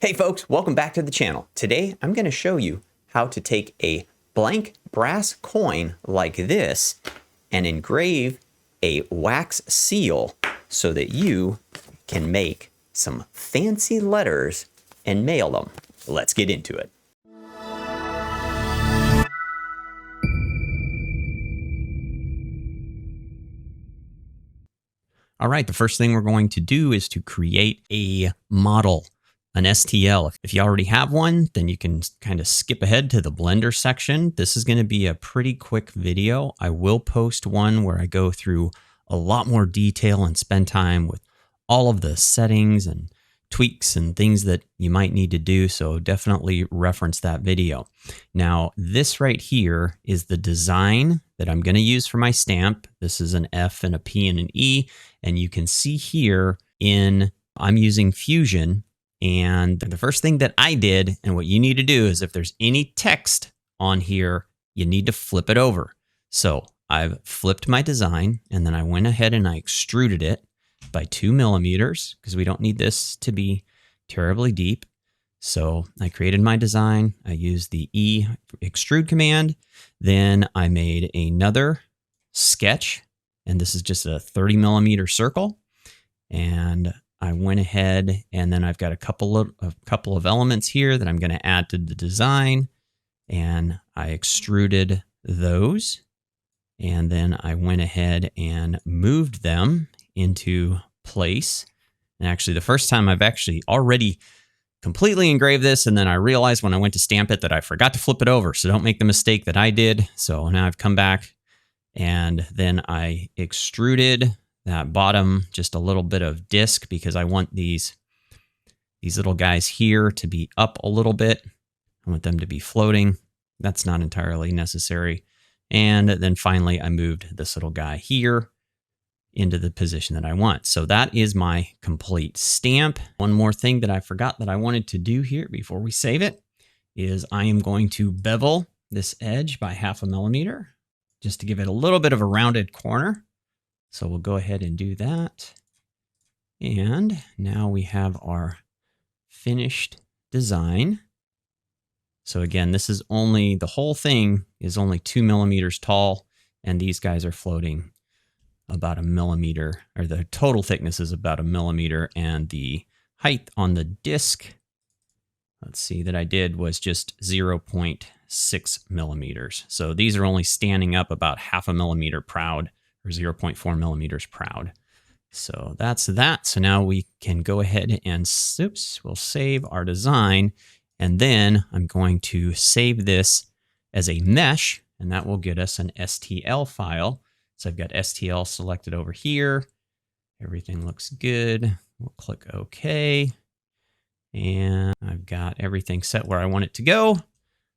Hey folks, welcome back to the channel. Today I'm going to show you how to take a blank brass coin like this and engrave a wax seal so that you can make some fancy letters and mail them. Let's get into it. All right, the first thing we're going to do is to create a model. An STL. If you already have one, then you can kind of skip ahead to the Blender section. This is going to be a pretty quick video. I will post one where I go through a lot more detail and spend time with all of the settings and tweaks and things that you might need to do. So definitely reference that video. Now, this right here is the design that I'm going to use for my stamp. This is an F and a P and an E. And you can see here I'm using Fusion. And the first thing that I did, and what you need to do is if there's any text on here, you need to flip it over. So I've flipped my design and then I went ahead and I extruded it by 2 millimeters because we don't need this to be terribly deep. So I created my design. I used the E extrude command. Then I made another sketch, and this is just a 30 millimeter circle. And I went ahead and then I've got a couple of elements here that I'm going to add to the design, and I extruded those. And then I went ahead and moved them into place. And actually the first time I've actually already completely engraved this, and then I realized when I went to stamp it that I forgot to flip it over. So don't make the mistake that I did. So now I've come back and then I extruded that bottom, just a little bit of disc, because I want these little guys here to be up a little bit. I want them to be floating. That's not entirely necessary. And then finally, I moved this little guy here into the position that I want. So that is my complete stamp. One more thing that I forgot that I wanted to do here before we save it is I am going to bevel this edge by 0.5 millimeter just to give it a little bit of a rounded corner. So we'll go ahead and do that. And now we have our finished design. So again, this is the whole thing is only 2 millimeters tall, and these guys are floating about 1 millimeter, or the total thickness is about 1 millimeter, and the height on the disc, let's see, that I did was just 0.6 millimeters. So these are only standing up about 0.5 millimeter proud, or 0.4 millimeters proud. So that's that. So now we can go ahead and we'll save our design. And then I'm going to save this as a mesh, and that will get us an STL file. So I've got STL selected over here. Everything looks good. We'll click OK. And I've got everything set where I want it to go.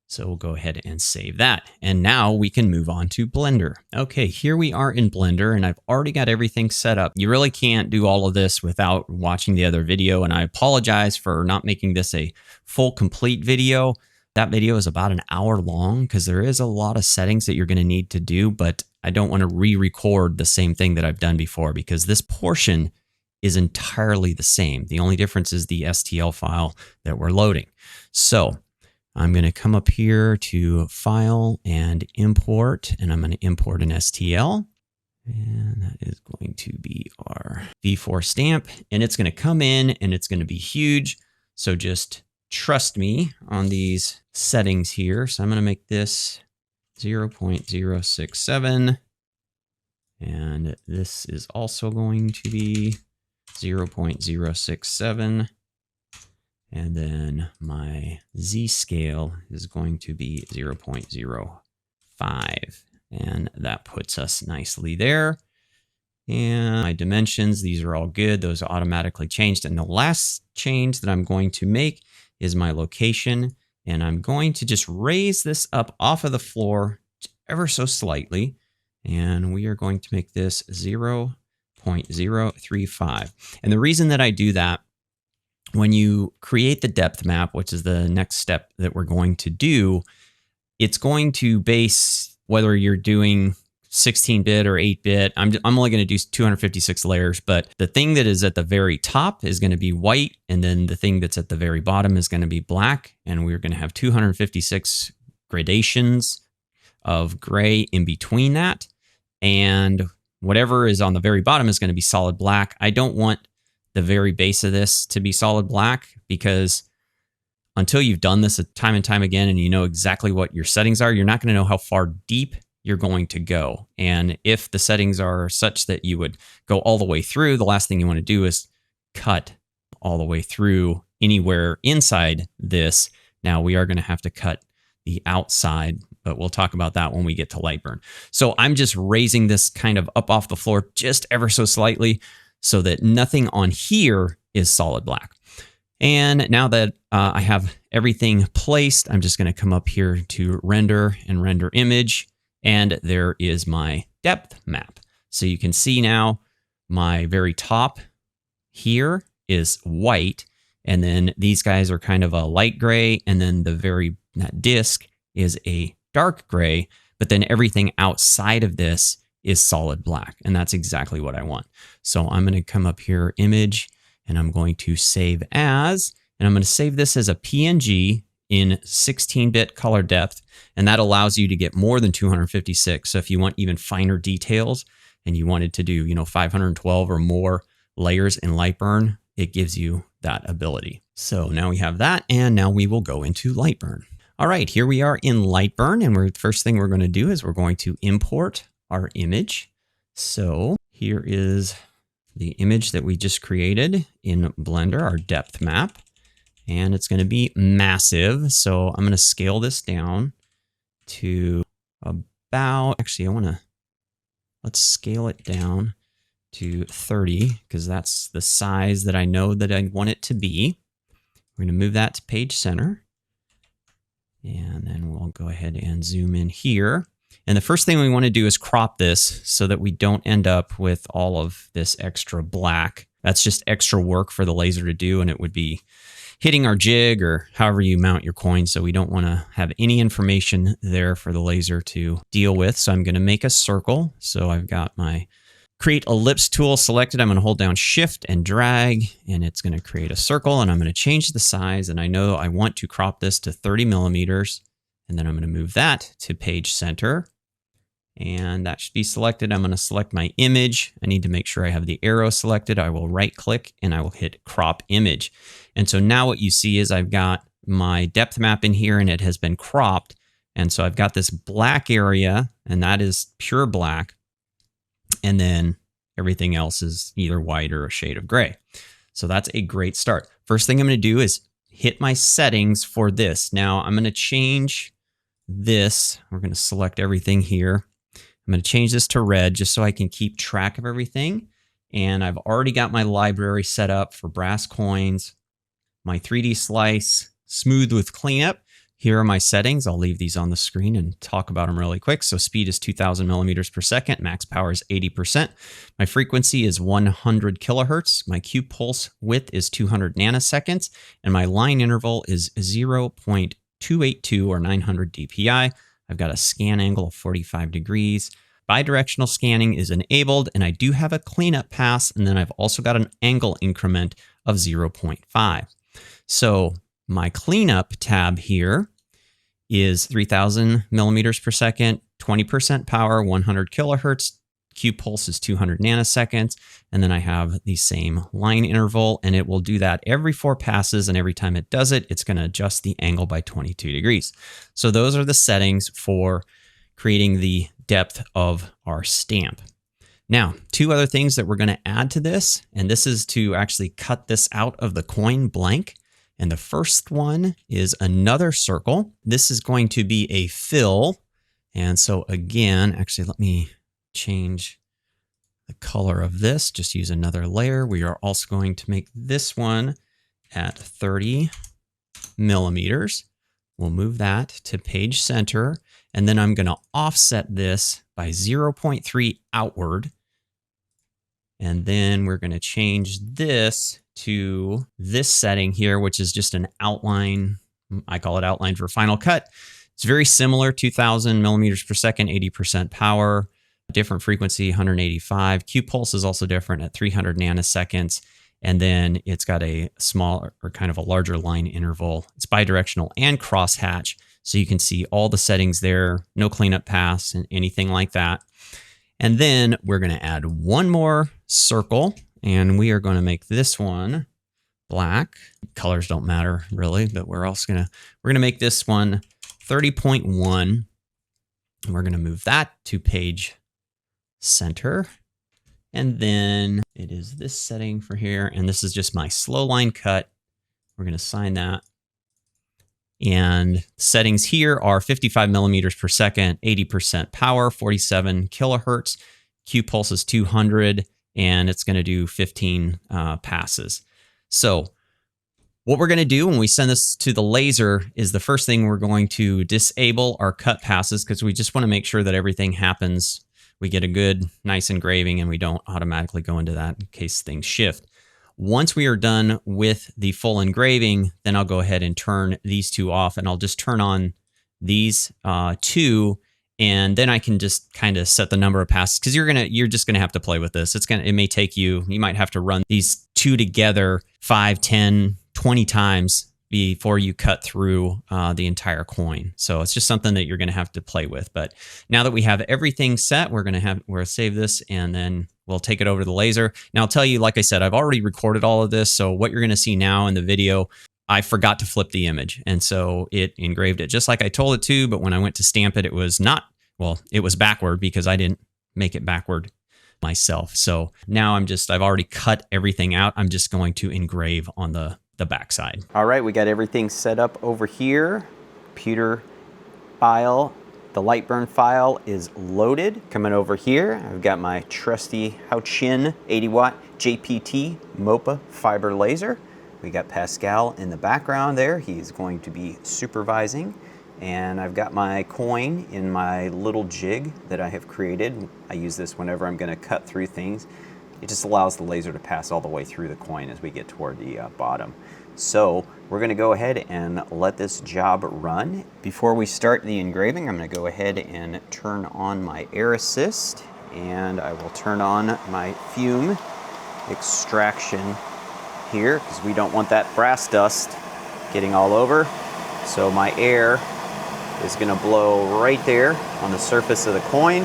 So we'll go ahead and save that. And now we can move on to Blender. Okay, here we are in Blender, and I've already got everything set up. You really can't do all of this without watching the other video, and I apologize for not making this a full complete video. That video is about an hour long because there is a lot of settings that you're going to need to do, but I don't want to re-record the same thing that I've done before because this portion is entirely the same. The only difference is the STL file that we're loading. So I'm going to come up here to File and Import, and I'm going to import an STL. And that is going to be our V4 stamp, and it's going to come in and it's going to be huge. So just trust me on these settings here. So I'm going to make this 0.067, and this is also going to be 0.067. And then my Z scale is going to be 0.05. And that puts us nicely there. And my dimensions, these are all good. Those are automatically changed. And the last change that I'm going to make is my location. And I'm going to just raise this up off of the floor ever so slightly. And we are going to make this 0.035. And the reason that I do that, when you create the depth map, which is the next step that we're going to do, it's going to base whether you're doing 16-bit or 8-bit. I'm only going to do 256 layers, but the thing that is at the very top is going to be white, and then the thing that's at the very bottom is going to be black, and we're going to have 256 gradations of gray in between that, and whatever is on the very bottom is going to be solid black. I don't want the very base of this to be solid black, because until you've done this time and time again and you know exactly what your settings are, you're not going to know how far deep you're going to go. And if the settings are such that you would go all the way through, the last thing you want to do is cut all the way through anywhere inside this. Now we are going to have to cut the outside, but we'll talk about that when we get to Lightburn. So I'm just raising this kind of up off the floor just ever so slightly so that nothing on here is solid black. And now that I have everything placed, I'm just going to come up here to render and render image. And there is my depth map. So you can see now my very top here is white. And then these guys are kind of a light gray. And then that disc is a dark gray. But then everything outside of this is solid black. And that's exactly what I want. So I'm going to come up here, image, and I'm going to save as, and I'm going to save this as a PNG in 16-bit color depth. And that allows you to get more than 256. So if you want even finer details and you wanted to do, 512 or more layers in Lightburn, it gives you that ability. So now we have that, and now we will go into Lightburn. All right, here we are in Lightburn, and the first thing we're going to do is we're going to import our image. So here is the image that we just created in Blender, our depth map, and it's going to be massive. So I'm going to scale this down to about, actually, let's scale it down to 30, because that's the size that I know that I want it to be. We're going to move that to page center. And then we'll go ahead and zoom in here. And the first thing we want to do is crop this so that we don't end up with all of this extra black. That's just extra work for the laser to do, and it would be hitting our jig or however you mount your coin. So we don't want to have any information there for the laser to deal with. So I'm going to make a circle. So I've got my create ellipse tool selected. I'm going to hold down shift and drag, and it's going to create a circle, and I'm going to change the size. And I know I want to crop this to 30 millimeters. And then I'm going to move that to page center, and that should be selected. I'm going to select my image. I need to make sure I have the arrow selected. I will right click and I will hit crop image. And so now what you see is I've got my depth map in here, and it has been cropped. And so I've got this black area, and that is pure black. And then everything else is either white or a shade of gray. So that's a great start. First thing I'm going to do is hit my settings for this. Now I'm going to change this. We're going to select everything here. I'm going to change this to red just so I can keep track of everything. And I've already got my library set up for brass coins, my 3D slice, smooth with cleanup. Here are my settings. I'll leave these on the screen and talk about them really quick. So speed is 2000 millimeters per second. Max power is 80%. My frequency is 100 kilohertz. My Q pulse width is 200 nanoseconds. And my line interval is 0.282 or 900 DPI. I've got a scan angle of 45 degrees. Bidirectional scanning is enabled, and I do have a cleanup pass. And then I've also got an angle increment of 0.5. So my cleanup tab here is 3000 millimeters per second, 20% power, 100 kilohertz. Q pulse is 200 nanoseconds. And then I have the same line interval, and it will do that every 4 passes. And every time it does it, it's going to adjust the angle by 22 degrees. So those are the settings for creating the depth of our stamp. Now, 2 other things that we're going to add to this, and this is to actually cut this out of the coin blank. And the first one is another circle. This is going to be a fill. And so again, actually, let me change the color of this. Just use another layer. We are also going to make this one at 30 millimeters. We'll move that to page center. And then I'm going to offset this by 0.3 outward. And then we're going to change this to this setting here, which is just an outline. I call it outline for Final Cut. It's very similar, 2000 millimeters per second, 80% power. different frequency, 185. Q pulse is also different at 300 nanoseconds. And then it's got a small or kind of a larger line interval. It's bidirectional and crosshatch. So you can see all the settings there, no cleanup paths and anything like that. And then we're going to add one more circle, and we are going to make this one black. Colors don't matter really, but we're going to make this one 30.1. We're going to move that to page center. And then it is this setting for here. And this is just my slow line cut. We're going to assign that. And settings here are 55 millimeters per second, 80% power, 47 kilohertz. Q pulse is 200, and it's going to do 15 passes. So what we're going to do when we send this to the laser is the first thing we're going to disable our cut passes, because we just want to make sure that everything happens. We get a good, nice engraving, and we don't automatically go into that in case things shift. Once we are done with the full engraving, then I'll go ahead and turn these two off, and I'll just turn on these two, and then I can just kind of set the number of passes, because you're just gonna have to play with this. It may take you might have to run these two together 5, 10, 20 times before you cut through the entire coin. So it's just something that you're gonna have to play with. But now that we have everything set, we're gonna save this, and then we'll take it over to the laser. Now I'll tell you, like I said, I've already recorded all of this. So what you're gonna see now in the video, I forgot to flip the image. And so it engraved it just like I told it to, but when I went to stamp it, it was not, well, it was backward because I didn't make it backward myself. So now I've already cut everything out. I'm just going to engrave on the backside. All right, we got everything set up over here. Computer file, the Lightburn file is loaded. Coming over here, I've got my trusty Haoqian 80 watt JPT MOPA fiber laser. We got Pascal in the background there. He's going to be supervising. And I've got my coin in my little jig that I have created. I use this whenever I'm gonna cut through things. It just allows the laser to pass all the way through the coin as we get toward the bottom. So we're gonna go ahead and let this job run. Before we start the engraving, I'm gonna go ahead and turn on my air assist, and I will turn on my fume extraction here, because we don't want that brass dust getting all over. So my air is gonna blow right there on the surface of the coin.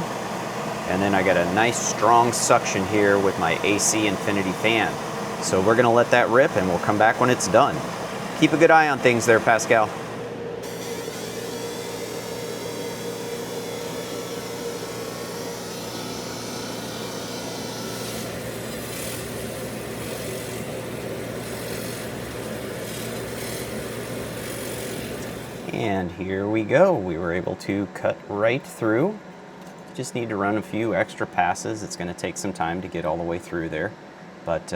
And then I got a nice strong suction here with my AC Infinity fan. So we're gonna let that rip, and we'll come back when it's done. Keep a good eye on things there, Pascal. And here we go. We were able to cut right through. Just need to run a few extra passes. It's going to take some time to get all the way through there. But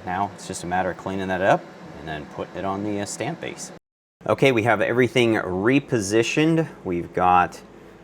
now it's just a matter of cleaning that up and then putting it on the stamp base. Okay, we have everything repositioned. We've got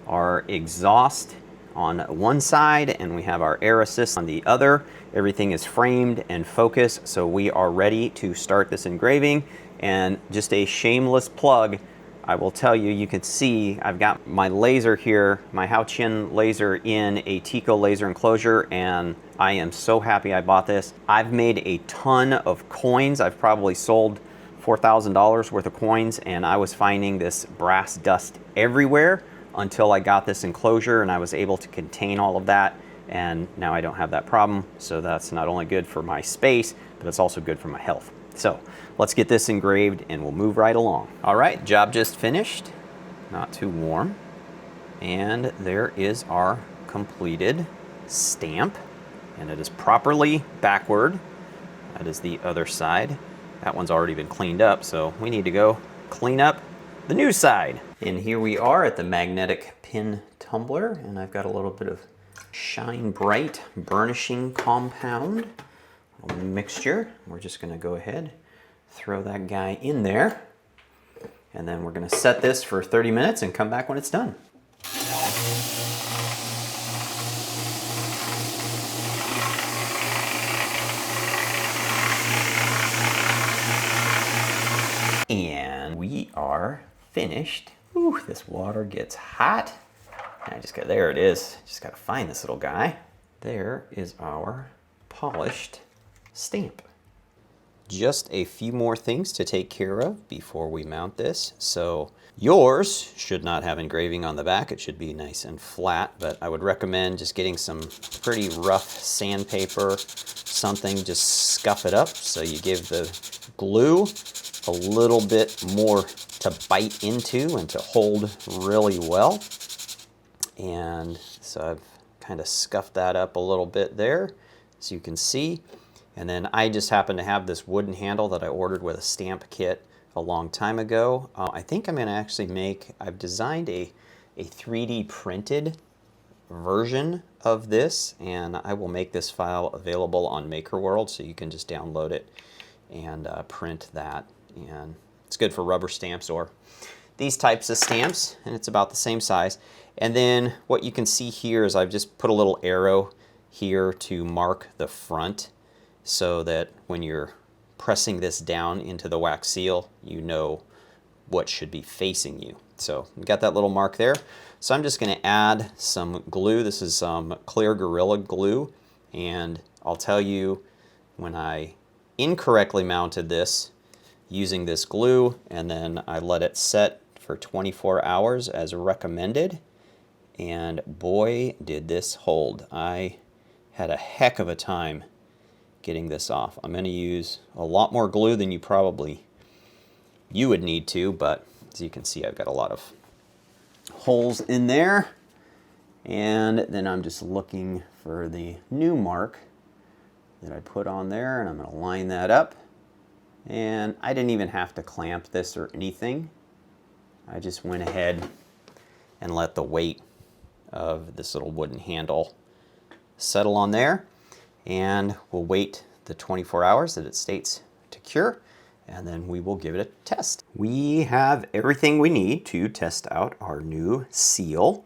our exhaust on one side, and we have our air assist on the other. Everything is framed and focused, so we are ready to start this engraving. And just a shameless plug, I will tell you, you can see I've got my laser here, my Haoqian laser in a Tico laser enclosure, and I am so happy I bought this. I've made a ton of coins. I've probably sold $4,000 worth of coins, and I was finding this brass dust everywhere until I got this enclosure, and I was able to contain all of that, and now I don't have that problem. So that's not only good for my space, but it's also good for my health. So let's get this engraved and we'll move right along. All right, job just finished, not too warm. And there is our completed stamp, and it is properly backward. That is the other side. That one's already been cleaned up, so we need to go clean up the new side. And here we are at the magnetic pin tumbler, and I've got a little bit of Shine Bright burnishing compound. A mixture. We're just going to go ahead, throw that guy in there, and then we're going to set this for 30 minutes and come back when it's done. And we are finished. Ooh, this water gets hot. There it is. Just got to find this little guy. There is our polished stamp. Just a few more things to take care of before we mount this. So yours should not have engraving on the back. It should be nice and flat, but I would recommend just getting some pretty rough sandpaper, something, just scuff it up so you give the glue a little bit more to bite into and to hold really well. And so I've kind of scuffed that up a little bit there, as you can see. And then I just happen to have this wooden handle that I ordered with a stamp kit a long time ago. I think I'm going to actually I've designed a 3D printed version of this, and I will make this file available on MakerWorld so you can just download it and print that. And it's good for rubber stamps or these types of stamps, and it's about the same size. And then what you can see here is I've just put a little arrow here to mark the front, so that when you're pressing this down into the wax seal, you know what should be facing you. So we got that little mark there. So I'm just going to add some glue. This is some clear Gorilla Glue, and I'll tell you, when I incorrectly mounted this using this glue and then I let it set for 24 hours as recommended, and boy did this hold. I had a heck of a time getting this off. I'm going to use a lot more glue than you would need to, but as you can see, I've got a lot of holes in there. And then I'm just looking for the new mark that I put on there, and I'm going to line that up. And I didn't even have to clamp this or anything. I just went ahead and let the weight of this little wooden handle settle on there. And we'll wait the 24 hours that it states to cure, and then we will give it a test. We have everything we need to test out our new seal.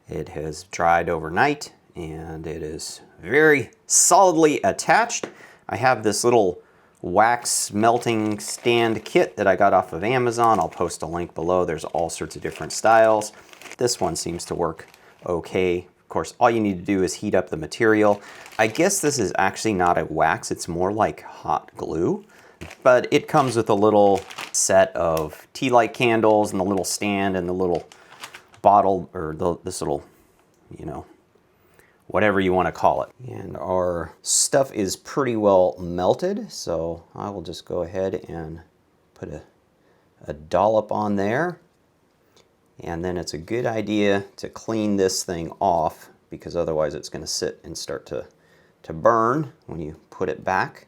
It has dried overnight, and it is very solidly attached. I have this little wax melting stand kit that I got off of Amazon. I'll post a link below. There's all sorts of different styles. This one seems to work okay. Of course, all you need to do is heat up the material. I guess this is actually not a wax, it's more like hot glue. But it comes with a little set of tea light candles and the little stand and the little bottle, or this little, whatever you want to call it. And our stuff is pretty well melted, so I will just go ahead and put a dollop on there. And then it's a good idea to clean this thing off, because otherwise it's going to sit and start to burn when you put it back.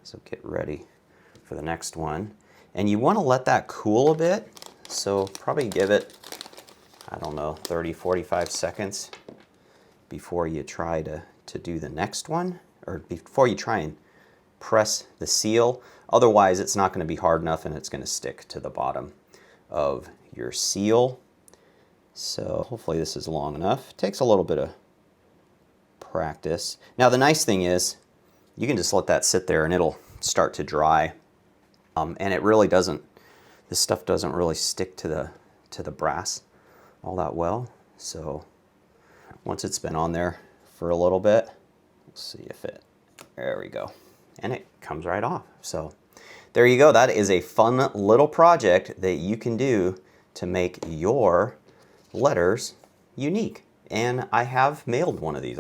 So get ready for the next one. And you want to let that cool a bit. So probably give it, 30, 45 seconds before you try to do the next one, or before you try and press the seal. Otherwise it's not going to be hard enough and it's going to stick to the bottom of your seal. So hopefully this is long enough. It takes a little bit of practice. Now the nice thing is you can just let that sit there and it'll start to dry. And it really doesn't, this stuff doesn't really stick to the brass all that well. So once it's been on there for a little bit, we'll see if there we go. And it comes right off. So there you go. That is a fun little project that you can do to make your letters unique. And I have mailed one of these.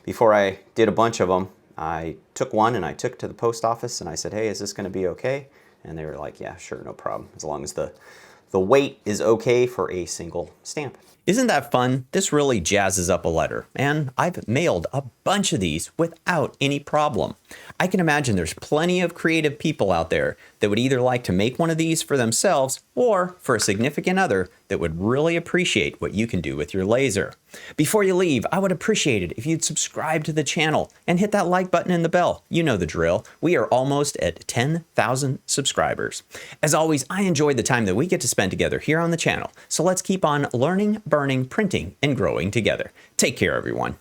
Before I did a bunch of them, I took one and I took it to the post office and I said, hey, is this going to be okay? And they were like, yeah, sure, no problem, as long as the weight is okay for a single stamp. Isn't that fun? This really jazzes up a letter, and I've mailed a bunch of these without any problem. I can imagine there's plenty of creative people out there that would either like to make one of these for themselves or for a significant other that would really appreciate what you can do with your laser. Before you leave, I would appreciate it if you'd subscribe to the channel and hit that like button and the bell. You know the drill. We are almost at 10,000 subscribers. As always, I enjoyed the time that we get to spend together here on the channel, so let's keep on learning, burning, printing, and growing together. Take care, everyone.